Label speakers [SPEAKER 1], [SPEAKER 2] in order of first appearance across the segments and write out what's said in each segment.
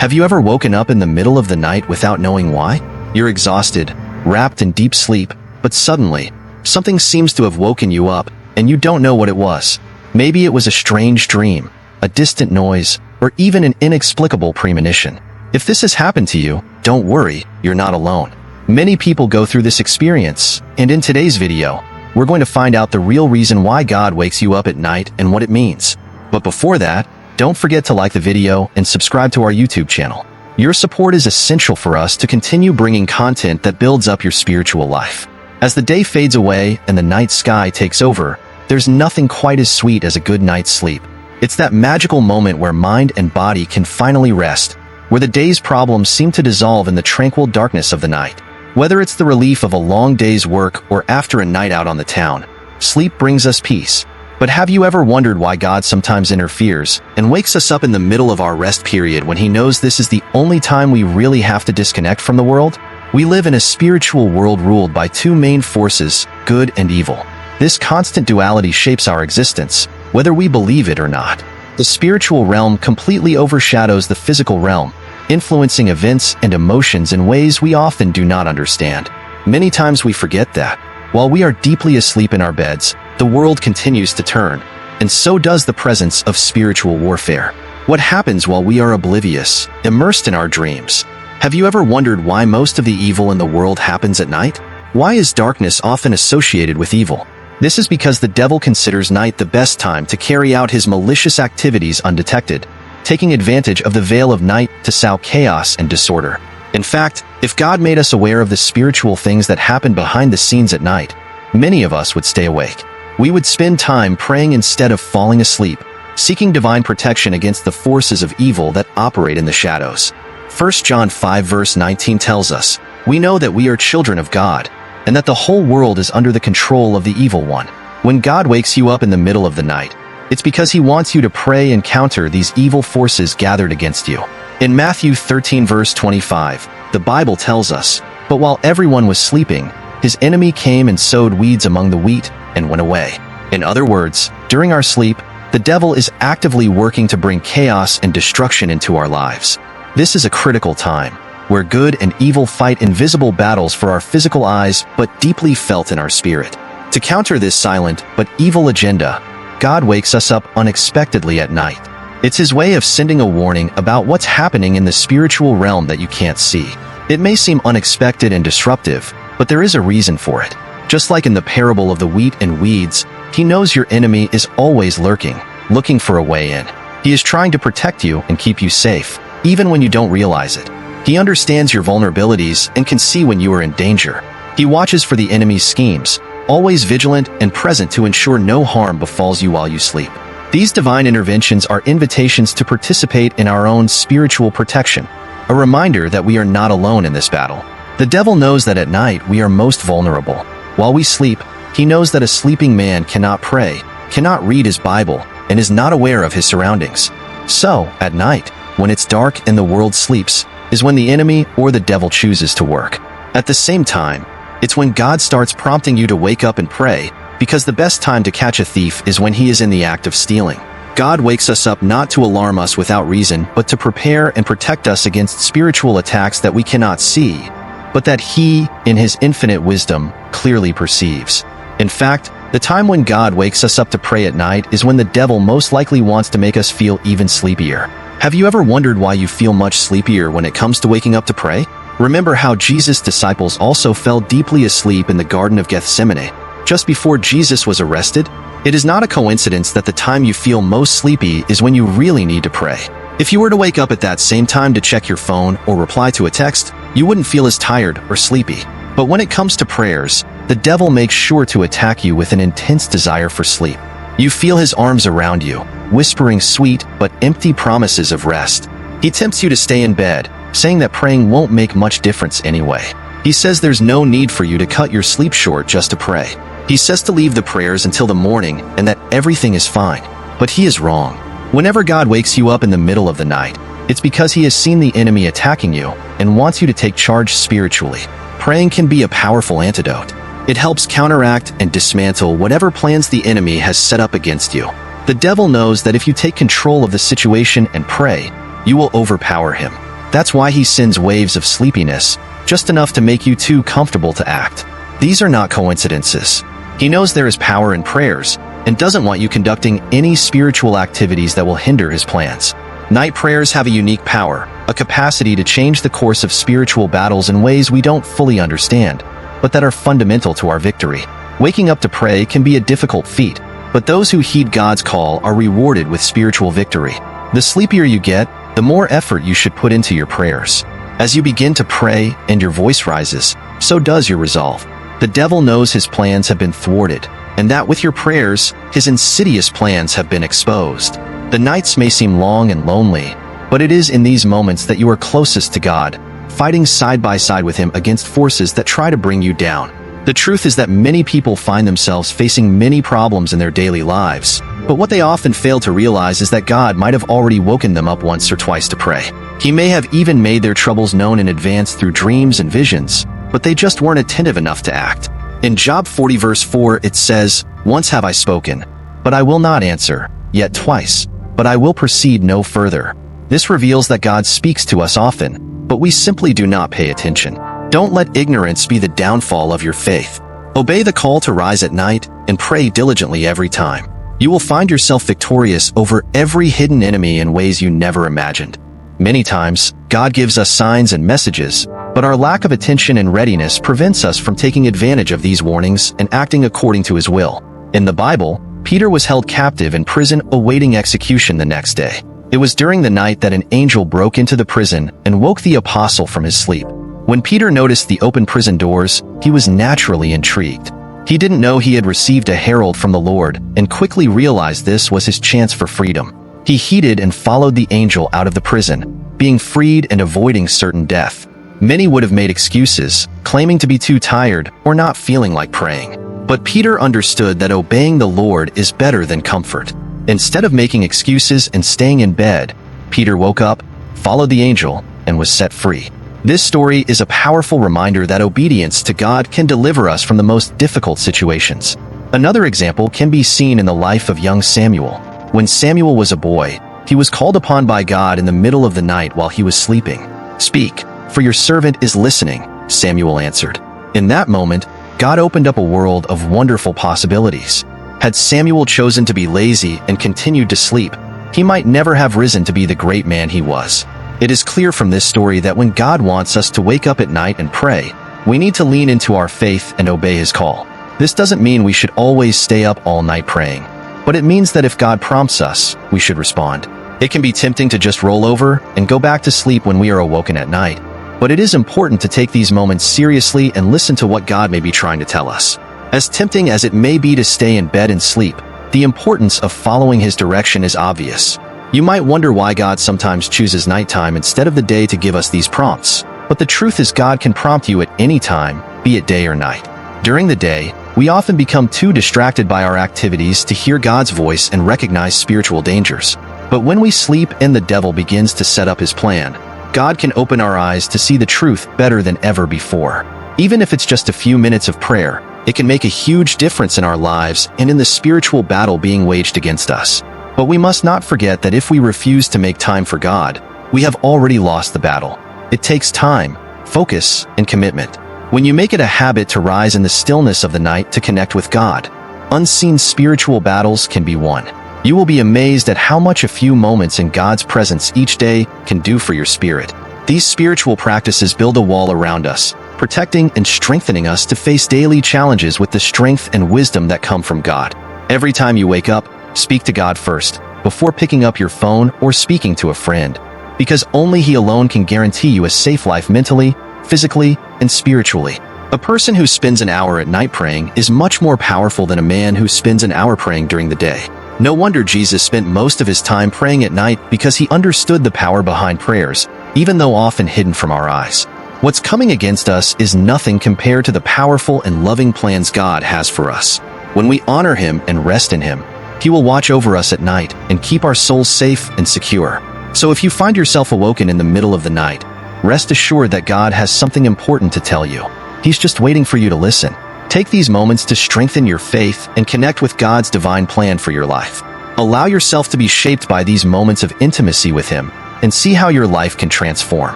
[SPEAKER 1] Have you ever woken up in the middle of the night without knowing why? You're exhausted, wrapped in deep sleep, but suddenly, something seems to have woken you up, and you don't know what it was. Maybe it was a strange dream, a distant noise, or even an inexplicable premonition. If this has happened to you, don't worry, you're not alone. Many people go through this experience, and in today's video, we're going to find out the real reason why God wakes you up at night and what it means. But before that, don't forget to like the video and subscribe to our YouTube channel. Your support is essential for us to continue bringing content that builds up your spiritual life. As the day fades away and the night sky takes over, there's nothing quite as sweet as a good night's sleep. It's that magical moment where mind and body can finally rest, where the day's problems seem to dissolve in the tranquil darkness of the night. Whether it's the relief of a long day's work or after a night out on the town, sleep brings us peace. But have you ever wondered why God sometimes interferes and wakes us up in the middle of our rest period when He knows this is the only time we really have to disconnect from the world? We live in a spiritual world ruled by two main forces, good and evil. This constant duality shapes our existence, whether we believe it or not. The spiritual realm completely overshadows the physical realm, influencing events and emotions in ways we often do not understand. Many times we forget that, while we are deeply asleep in our beds, the world continues to turn, and so does the presence of spiritual warfare. What happens while we are oblivious, immersed in our dreams? Have you ever wondered why most of the evil in the world happens at night? Why is darkness often associated with evil? This is because the devil considers night the best time to carry out his malicious activities undetected, taking advantage of the veil of night to sow chaos and disorder. In fact, if God made us aware of the spiritual things that happen behind the scenes at night, many of us would stay awake. We would spend time praying instead of falling asleep, seeking divine protection against the forces of evil that operate in the shadows. 1 John 5 verse 19 tells us, "We know that we are children of God, and that the whole world is under the control of the evil one." When God wakes you up in the middle of the night, it's because He wants you to pray and counter these evil forces gathered against you. In Matthew 13 verse 25, the Bible tells us, "But while everyone was sleeping, His enemy came and sowed weeds among the wheat and went away." In other words, during our sleep, the devil is actively working to bring chaos and destruction into our lives. This is a critical time, where good and evil fight invisible battles for our physical eyes but deeply felt in our spirit. To counter this silent but evil agenda, God wakes us up unexpectedly at night. It's His way of sending a warning about what's happening in the spiritual realm that you can't see. It may seem unexpected and disruptive, but there is a reason for it. Just like in the parable of the wheat and weeds, He knows your enemy is always lurking, looking for a way in. He is trying to protect you and keep you safe, even when you don't realize it. He understands your vulnerabilities and can see when you are in danger. He watches for the enemy's schemes, always vigilant and present to ensure no harm befalls you while you sleep. These divine interventions are invitations to participate in our own spiritual protection, a reminder that we are not alone in this battle. The devil knows that at night we are most vulnerable. While we sleep, he knows that a sleeping man cannot pray, cannot read his Bible, and is not aware of his surroundings. So, at night, when it's dark and the world sleeps, is when the enemy or the devil chooses to work. At the same time, it's when God starts prompting you to wake up and pray, because the best time to catch a thief is when he is in the act of stealing. God wakes us up not to alarm us without reason, but to prepare and protect us against spiritual attacks that we cannot see, but that He, in His infinite wisdom, clearly perceives. In fact, the time when God wakes us up to pray at night is when the devil most likely wants to make us feel even sleepier. Have you ever wondered why you feel much sleepier when it comes to waking up to pray? Remember how Jesus' disciples also fell deeply asleep in the Garden of Gethsemane, just before Jesus was arrested? It is not a coincidence that the time you feel most sleepy is when you really need to pray. If you were to wake up at that same time to check your phone or reply to a text, you wouldn't feel as tired or sleepy. But when it comes to prayers, the devil makes sure to attack you with an intense desire for sleep. You feel his arms around you, whispering sweet but empty promises of rest. He tempts you to stay in bed, saying that praying won't make much difference anyway. He says there's no need for you to cut your sleep short just to pray. He says to leave the prayers until the morning and that everything is fine. But he is wrong. Whenever God wakes you up in the middle of the night, it's because He has seen the enemy attacking you and wants you to take charge spiritually. Praying can be a powerful antidote. It helps counteract and dismantle whatever plans the enemy has set up against you. The devil knows that if you take control of the situation and pray, you will overpower him. That's why he sends waves of sleepiness, just enough to make you too comfortable to act. These are not coincidences. He knows there is power in prayers and doesn't want you conducting any spiritual activities that will hinder his plans. Night prayers have a unique power, a capacity to change the course of spiritual battles in ways we don't fully understand, but that are fundamental to our victory. Waking up to pray can be a difficult feat, but those who heed God's call are rewarded with spiritual victory. The sleepier you get, the more effort you should put into your prayers. As you begin to pray and your voice rises, so does your resolve. The devil knows his plans have been thwarted, and that with your prayers, his insidious plans have been exposed. The nights may seem long and lonely, but it is in these moments that you are closest to God, fighting side by side with him against forces that try to bring you down. The truth is that many people find themselves facing many problems in their daily lives, but what they often fail to realize is that God might have already woken them up once or twice to pray. He may have even made their troubles known in advance through dreams and visions, but they just weren't attentive enough to act. In Job 40 verse 4 it says, "Once have I spoken, but I will not answer, yet twice, but I will proceed no further." This reveals that God speaks to us often, but we simply do not pay attention. Don't let ignorance be the downfall of your faith. Obey the call to rise at night and pray diligently every time. You will find yourself victorious over every hidden enemy in ways you never imagined. Many times, God gives us signs and messages, but our lack of attention and readiness prevents us from taking advantage of these warnings and acting according to his will. In the Bible, Peter was held captive in prison awaiting execution the next day. It was during the night that an angel broke into the prison and woke the apostle from his sleep. When Peter noticed the open prison doors, he was naturally intrigued. He didn't know he had received a herald from the Lord and quickly realized this was his chance for freedom. He heeded and followed the angel out of the prison, being freed and avoiding certain death. Many would have made excuses, claiming to be too tired or not feeling like praying. But Peter understood that obeying the Lord is better than comfort. Instead of making excuses and staying in bed, Peter woke up, followed the angel, and was set free. This story is a powerful reminder that obedience to God can deliver us from the most difficult situations. Another example can be seen in the life of young Samuel. When Samuel was a boy, he was called upon by God in the middle of the night while he was sleeping. "Speak, for your servant is listening," Samuel answered. In that moment, God opened up a world of wonderful possibilities. Had Samuel chosen to be lazy and continued to sleep, he might never have risen to be the great man he was. It is clear from this story that when God wants us to wake up at night and pray, we need to lean into our faith and obey his call. This doesn't mean we should always stay up all night praying, but it means that if God prompts us, we should respond. It can be tempting to just roll over and go back to sleep when we are awoken at night, but it is important to take these moments seriously and listen to what God may be trying to tell us. As tempting as it may be to stay in bed and sleep, the importance of following his direction is obvious. You might wonder why God sometimes chooses nighttime instead of the day to give us these prompts, but the truth is God can prompt you at any time, be it day or night. During the day, we often become too distracted by our activities to hear God's voice and recognize spiritual dangers. But when we sleep and the devil begins to set up his plan, God can open our eyes to see the truth better than ever before. Even if it's just a few minutes of prayer, it can make a huge difference in our lives and in the spiritual battle being waged against us. But we must not forget that if we refuse to make time for God, we have already lost the battle. It takes time, focus, and commitment. When you make it a habit to rise in the stillness of the night to connect with God, unseen spiritual battles can be won. You will be amazed at how much a few moments in God's presence each day can do for your spirit. These spiritual practices build a wall around us, protecting and strengthening us to face daily challenges with the strength and wisdom that come from God. Every time you wake up, speak to God first, before picking up your phone or speaking to a friend, because only He alone can guarantee you a safe life mentally, physically, and spiritually. A person who spends an hour at night praying is much more powerful than a man who spends an hour praying during the day. No wonder Jesus spent most of his time praying at night, because he understood the power behind prayers, even though often hidden from our eyes. What's coming against us is nothing compared to the powerful and loving plans God has for us. When we honor Him and rest in Him, He will watch over us at night and keep our souls safe and secure. So if you find yourself awoken in the middle of the night, rest assured that God has something important to tell you. He's just waiting for you to listen. Take these moments to strengthen your faith and connect with God's divine plan for your life. Allow yourself to be shaped by these moments of intimacy with Him, and see how your life can transform.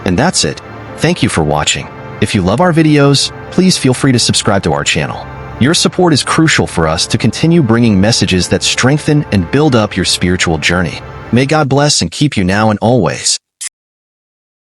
[SPEAKER 1] And that's it. Thank you for watching. If you love our videos, please feel free to subscribe to our channel. Your support is crucial for us to continue bringing messages that strengthen and build up your spiritual journey. May God bless and keep you now and always.